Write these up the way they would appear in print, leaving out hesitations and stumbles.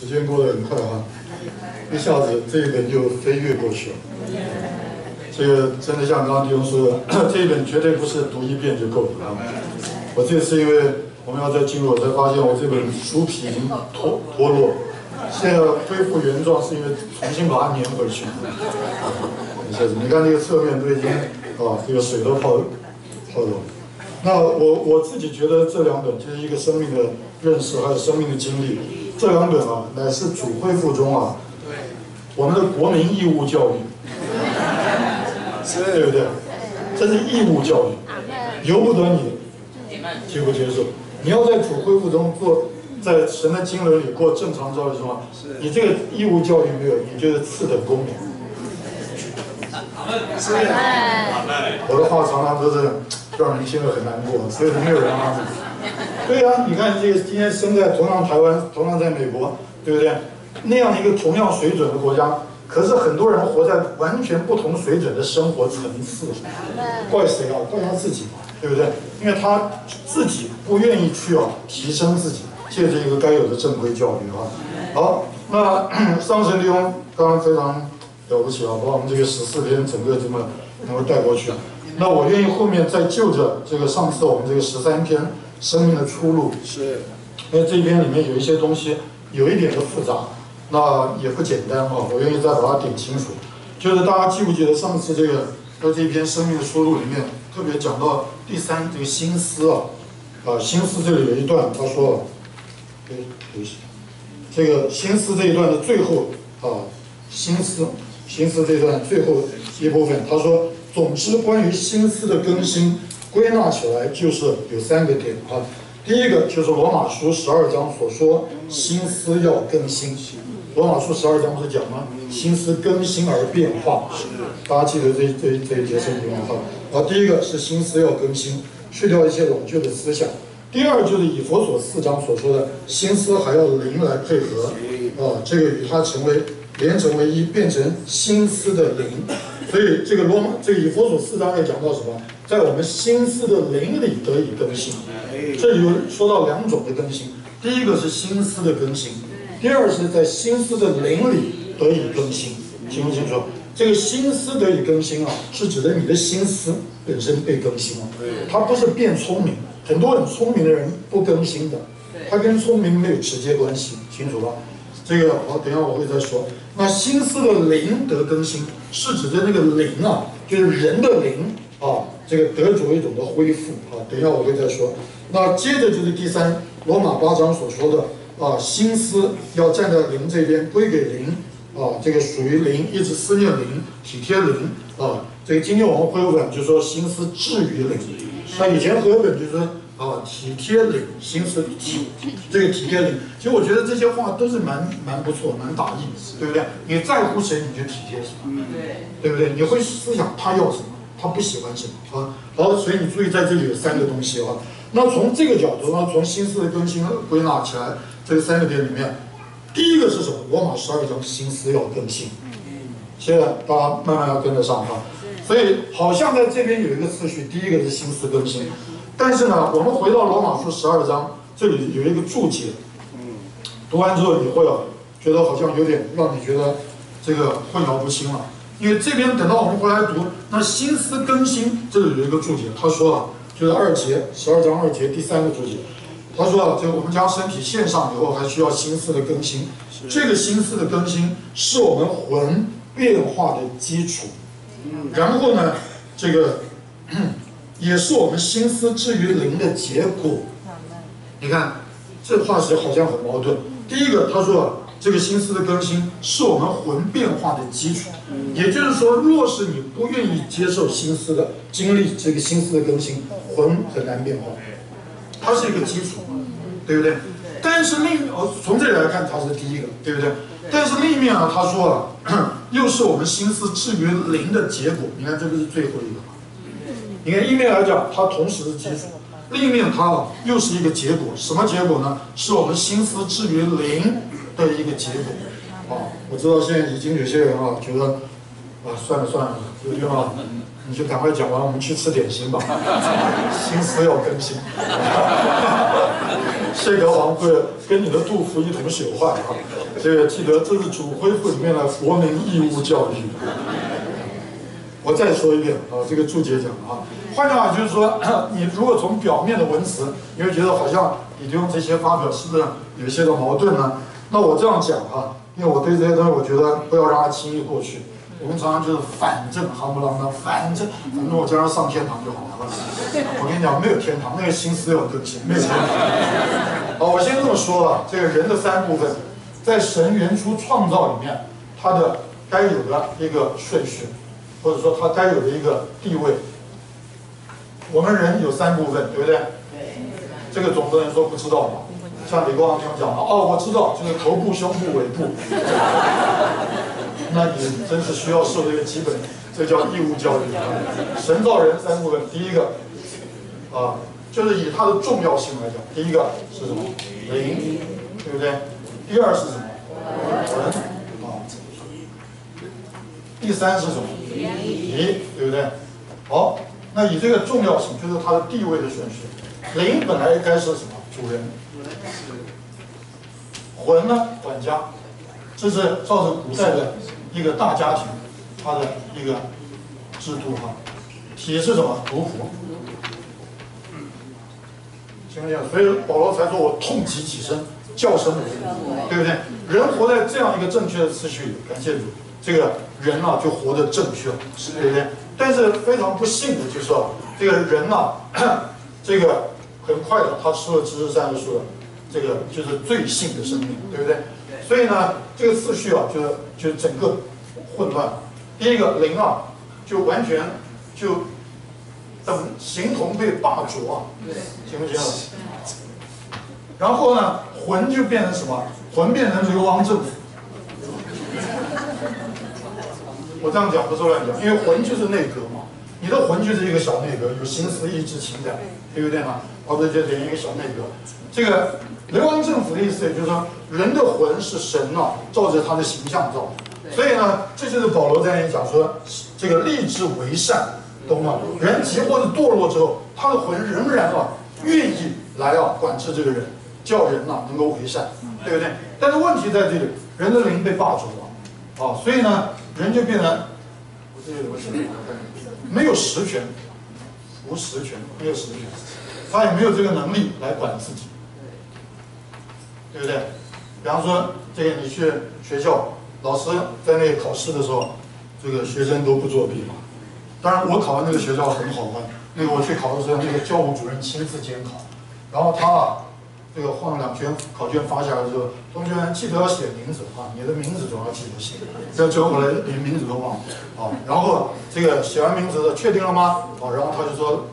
时间过得很快哈，一下子这一本就飞跃过去了。这个真的像刚刚弟兄说的，这一本绝对不是读一遍就够了啊！我这次因为我们要再进入，我才发现我这本书皮已经脱落，现在恢复原状是因为重新把它粘回去。你看这个侧面都已经这个水都泡了。那我自己觉得这两本就是一个生命的认识，还有生命的经历。这两本乃是主恢复中我们的国民义务教育，对不对？这是义务教育，由不得你接不接受。你要在主恢复中在神的经纶里过正常教育中你这个义务教育没有，你就是次等公民。我的话常常都是让人听了很难过，所以没有人安慰。对啊，你看这个今天生在同样台湾，同样在美国，对不对？那样一个同样水准的国家，可是很多人活在完全不同水准的生活层次。怪谁啊？怪他自己嘛，对不对？因为他自己不愿意去提升自己，借着一个该有的正规教育好，那上神弟兄刚刚非常了不起把我们这个14篇整个这么能够带过去。那我愿意后面再就着这个上次我们这个13篇生命的出路，是，因为这一篇里面有一些东西有一点的复杂，那也不简单我愿意再把它点清楚。就是大家记不记得上次在这一篇生命的出路里面特别讲到第3这个心思心思这里有一段他说这个心思这一段的最后心思这一段最后一部分他说，总之关于心思的更新归纳起来就是有3个点第一个就是罗马书12章所说心思要更新。罗马书12章不是讲吗？心思更新而变化，大家记得这一节圣经吗？第一个是心思要更新，去掉一些老旧的思想。第二就是以弗所4章所说的心思还要灵来配合这个与它连成为一，变成心思的灵。所以这个以弗所4章也讲到什么？在我们心思的灵里得以更新。这里有说到2种的更新，第一个是心思的更新，第二是在心思的灵里得以更新。清不清楚？这个心思得以更新是指的你的心思本身被更新它不是变聪明。很多很聪明的人不更新的，他跟聪明没有直接关系，清楚吧？这个等一下我会再说。那心思的灵得更新，是指的那个灵就是人的灵这个得着一种的恢复等一下我会再说。那接着就是第3，罗马8章所说的心思要站在灵这边，归给灵这个属于灵，一直思念灵，体贴灵这个今天我们会有本就说心思至于灵。那以前和有本就是体贴灵，心思这个体贴灵，其实我觉得这些话都是蛮不错，蛮打意，对不对？你在乎谁，你就体贴什么，对不对？你会思想他要什么，他不喜欢什么好，所以你注意在这里有3个东西那从这个角度呢，从心思的更新归纳起来，这个3个点里面，第一个是什么？罗马12章心思要更新。现在大家慢慢要跟得上所以好像在这边有一个次序，第一个是心思更新，但是呢，我们回到罗马书12章，这里有一个注解，读完之后你会觉得好像有点让你觉得这个混淆不清了，因为这边等到我们回来读，那心思更新这里有一个注解，他说就是2节12章2节第3个注解，他说这个我们将身体献上以后，还需要心思的更新，这个心思的更新是我们魂变化的基础。然后呢，这个也是我们心思至于灵的结果。你看这话是好像很矛盾。第一个他说这个心思的更新是我们魂变化的基础，也就是说，若是你不愿意接受心思的经历，这个心思的更新，魂很难变化，它是一个基础，对不对？但是从这里来看，它是第一个，对不对？但是另一面他说又是我们心思至于灵的结果。你看这个是最后一个。你看一面来讲，它同时是基础；另一面它又是一个结果。什么结果呢？是我们心思至于灵的一个结果。我知道现在已经有些人觉得算了，有地方你就赶快讲完，我们去吃点心吧。心思要更新。谢德皇会跟你的杜甫一同朽坏啊！这个记得这是主恢复里面的国民义务教育。我再说一遍啊，这个注解讲啊，换句话就是说，你如果从表面的文词，你会觉得好像李弟兄这些发表是不是有一些的矛盾呢？那我这样讲啊，因为我对这些东西，我觉得不要让它轻易过去。我们常常就是反正夯不啷当，反正我将来上天堂就好了。我跟你讲，没有天堂，那个心思要更新，没有天堂。好，我先这么说了，这个人的三部分，在神原初创造里面，它的该有的一个顺序，或者说它该有的一个地位。我们人有三部分，对不对？对。这个总不能说不知道吧？像李光刚讲的，哦，我知道，就是头部、胸部、尾部。那你真是需要受这个基本，这叫义务教育。神造人三部分，第一个啊，就是以它的重要性来讲，第一个是什么？灵，对不对？第二是什么？魂啊。第三是什么？理，对不对？好，那以这个重要性，就是它的地位的顺序。灵本来应该是什么？主人。魂呢？管家。这是照着古代的一个大家庭，它的一个制度哈。体是什么？奴仆。行不行？所以保罗才说我痛击己身，叫声为奴，对不对？人活在这样一个正确的次序里，感谢主，这个人啊就活得正确，对不对？但是非常不幸的就是说，这个人啊，这个很快的他吃了知识善恶树的，这个就是罪性的生命，对不对？所以呢，这个次序啊，就整个混乱。第一个灵啊，就完全就形同被霸主啊，行不行？然后呢，魂就变成什么？魂变成流亡政府。我这样讲不是乱讲，因为魂就是内阁嘛，你的魂就是一个小内阁，有心思、意志、情感，对不对嘛？或者就等于一个小内阁。这个流亡政府的意思，也就是说，人的魂是神啊，照着他的形象造的。所以呢，这就是保罗在那里讲说，这个立志为善，懂吗？人急或者堕落之后，他的魂仍然啊愿意来啊管制这个人，叫人啊能够为善，对不对？但是问题在这里，人的灵被霸主了啊，所以呢，人就变成没有实权，无实权，没有实权，他也没有这个能力来管自己。对不对？比方说，这个你去学校，老师在那考试的时候，这个学生都不作弊嘛。当然，我考的那个学校很好玩，那个我去考的时候，那个教务主任亲自监考，然后他啊，这个晃2圈，考卷发下来之后，同学们记得要写名字啊，你的名字总要记得写，这结果我连名字都忘了啊。然后这个写完名字确定了吗？啊，然后他就说，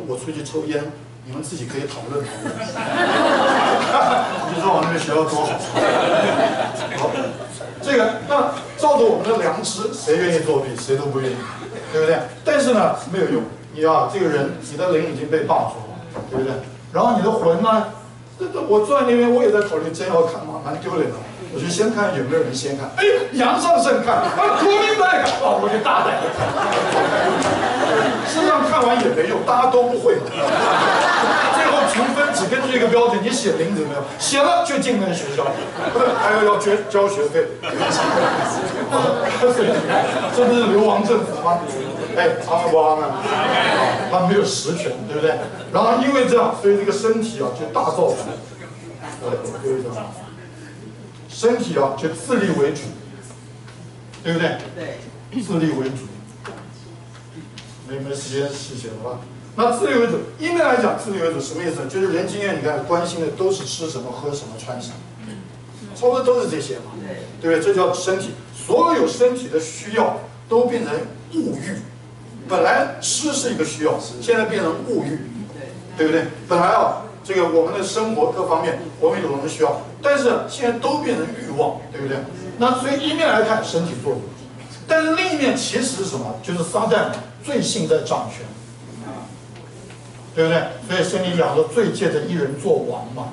我出去抽烟。你们自己可以讨论讨论，你就知道我那个学校多好。好，这个那照着我们的良知，谁愿意作弊，谁都不愿意，对不对？但是呢，没有用，你啊，这个人，你的灵已经被霸住了，对不对？然后你的魂呢，我坐在那边，我也在考虑，真要看吗？蛮丢脸的。我就先看有没有人先看，哎，杨上盛看，国民党看，哦，我就大胆的看。事实上看完也没用，大家都不会。最后评分只根据一个标准，你写名字没有？写了就进那个学校，还要交学费。这不是流亡政府吗？哎，阿瓜呢？他没有实权，对不对？然后因为这样，所以这个身体啊就大造反。对这样。身体啊，就自立为主，对不对？对，自立为主。没时间细写了吧？那自立为主，一面来讲，自立为主什么意思？就是人今天你看关心的都是吃什么、喝什么、穿什么，差不多都是这些嘛，对不对？这叫身体，所有身体的需要都变成物欲。本来吃是一个需要，现在变成物欲，对不对？本来啊。这个我们的生活各方面，我们有我们需要，但是现在都变成欲望，对不对？那所以一面来看身体作用，但是另一面其实是什么？就是撒旦罪性在掌权，对不对？所以圣经讲说罪借着一人做王嘛，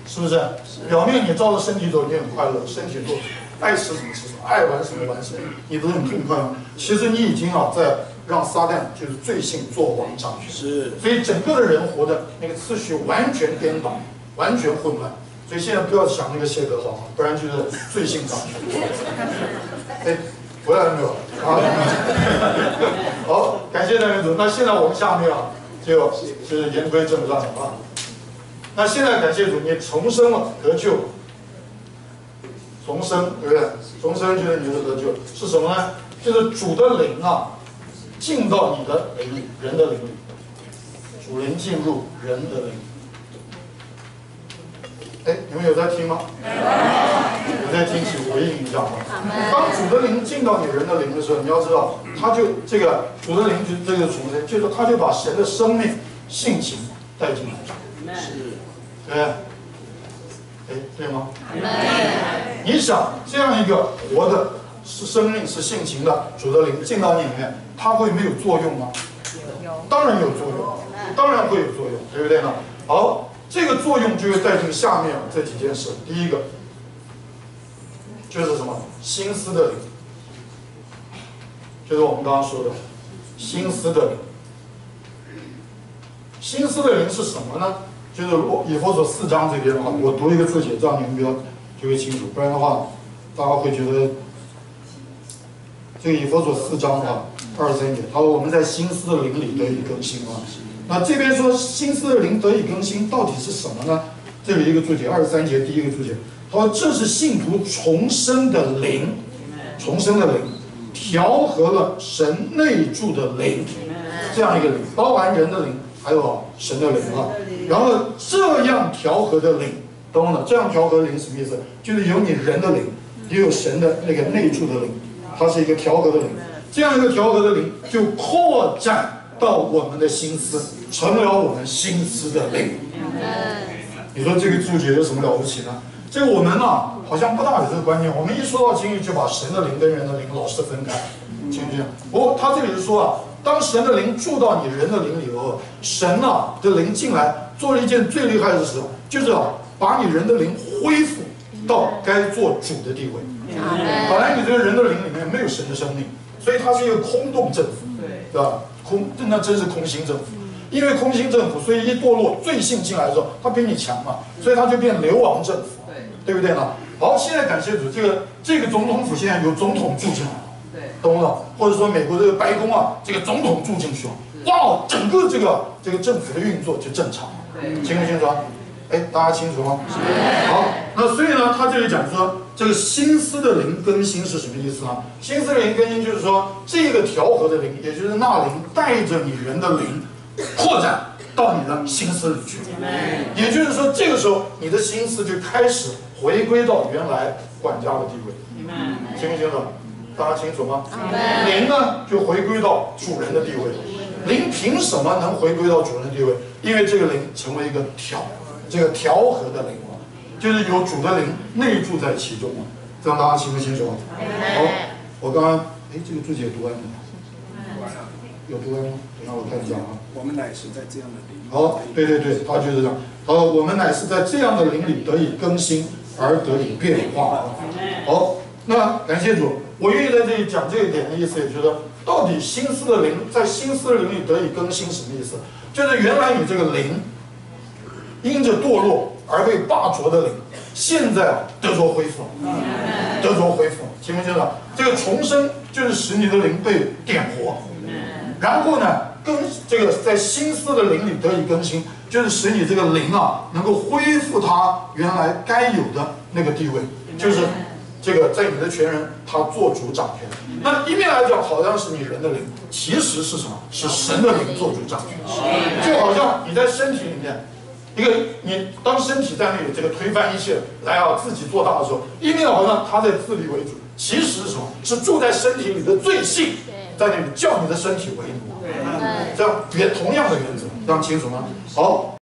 是不是？表面你照着身体走，你很快乐，身体做主，爱吃什么吃什么，爱玩什么玩什么，你不是很痛快吗？其实你已经啊在让撒旦就是罪性做王掌权。是，所以整个的人活的那个次序完全颠倒，完全混乱。所以现在不要想那个谢德豪，不然就是罪性掌权。哎，回来了没有？啊，好，感谢戴明主。那现在我们下面啊，就是言归正传啊。那现在感谢主，你重生了，得救。重生，对不对？重生就是你的得救是什么呢？就是主的灵啊，进到你的灵里，人的灵里。主灵进入人的灵。哎，你们有在听吗？有在听，请回应一下啊。当主的灵进到你人的灵的时候，你要知道，他就这个主的灵就这个重生，就是他就把神的生命、性情带进来。是，对。哎，对吗？你想这样一个活的是生命是性情的主的灵进到你里面，它会没有作用吗？当然有作用，当然会有作用，对不对呢？好，这个作用就会带进下面这几件事。第一个就是什么？心思的灵，就是我们刚刚说的心思的灵。心思的灵是什么呢？就是以弗所4章这边的话，我读一个注解，这样你们比较就会清楚，不然的话，大家会觉得这个以弗所4章的话，23节，他说我们在心思的灵里得以更新啊。那这边说心思的灵得以更新，到底是什么呢？这里一个注解，23节第一个注解，他说这是信徒重生的灵，重生的灵，调和了神内住的灵，这样一个灵，包含人的灵，还有神的灵啊。然后这样调和的灵，懂了？这样调和的灵什么意思？就是有你人的灵，也有神的那个内住的灵，它是一个调和的灵。这样一个调和的灵，就扩展到我们的心思，成了我们心思的灵。你说这个注解有什么了不起呢？这个我们啊，好像不大有这个观念。我们一说到经历，就把神的灵跟人的灵老是分开，清不清？不过他这里是说啊，当神的灵住到你人的灵里以后，神啊的灵进来，做了一件最厉害的事，就是啊，把你人的灵恢复到该做主的地位。本来你这个人的灵里面没有神的生命，所以它是一个空洞政府，对吧？那真是空心政府。因为空心政府，所以一堕落，罪性进来之后，他比你强嘛，所以他就变流亡政府，对不对呢？好，现在感谢主，这个总统府现在有总统住进来了，懂不懂？或者说美国这个白宫啊，这个总统住进去了，哇，整个这个政府的运作就正常了，清不清楚？哎，大家清楚吗？好，那所以呢，他这里讲说，这个心思的灵更新是什么意思呢？心思的灵更新就是说，这个调和的灵，也就是那灵带着你人的灵。扩展到你的心思里去，也就是说，这个时候你的心思就开始回归到原来管家的地位，清不清楚？大家清楚吗？灵呢就回归到主人的地位，灵凭什么能回归到主人的地位？因为这个灵成为一个调和的灵，就是有主的灵内住在其中嘛，这样大家清不清楚？好，我刚刚这个注解读完没有？有读完吗？让我看一下啊。我们乃是在这样的灵。好，对，他就是这样。好，我们乃是在这样的灵里得以更新而得以变化。好，那感谢主，我愿意在这里讲这一点的意思，也就是说，到底心思的灵在心思的灵里得以更新什么意思？就是原来你这个灵因着堕落而被霸着的灵，现在得着恢复，清不清楚？这个重生就是使你的灵被点活。然后呢，这个在心思的灵里得以更新，就是使你这个灵啊能够恢复它原来该有的那个地位，就是这个在你的全人他做主掌权。那一面来讲好像是你人的灵，其实是什么？是神的灵做主掌权。就好像你在身体里面，你当身体在那里这个推翻一切来自己做大的时候，一面好像他在自立为主，其实是什么？是住在身体里的罪性。在那里叫你的身体为奴，这样同样的原则，这样清楚吗？好。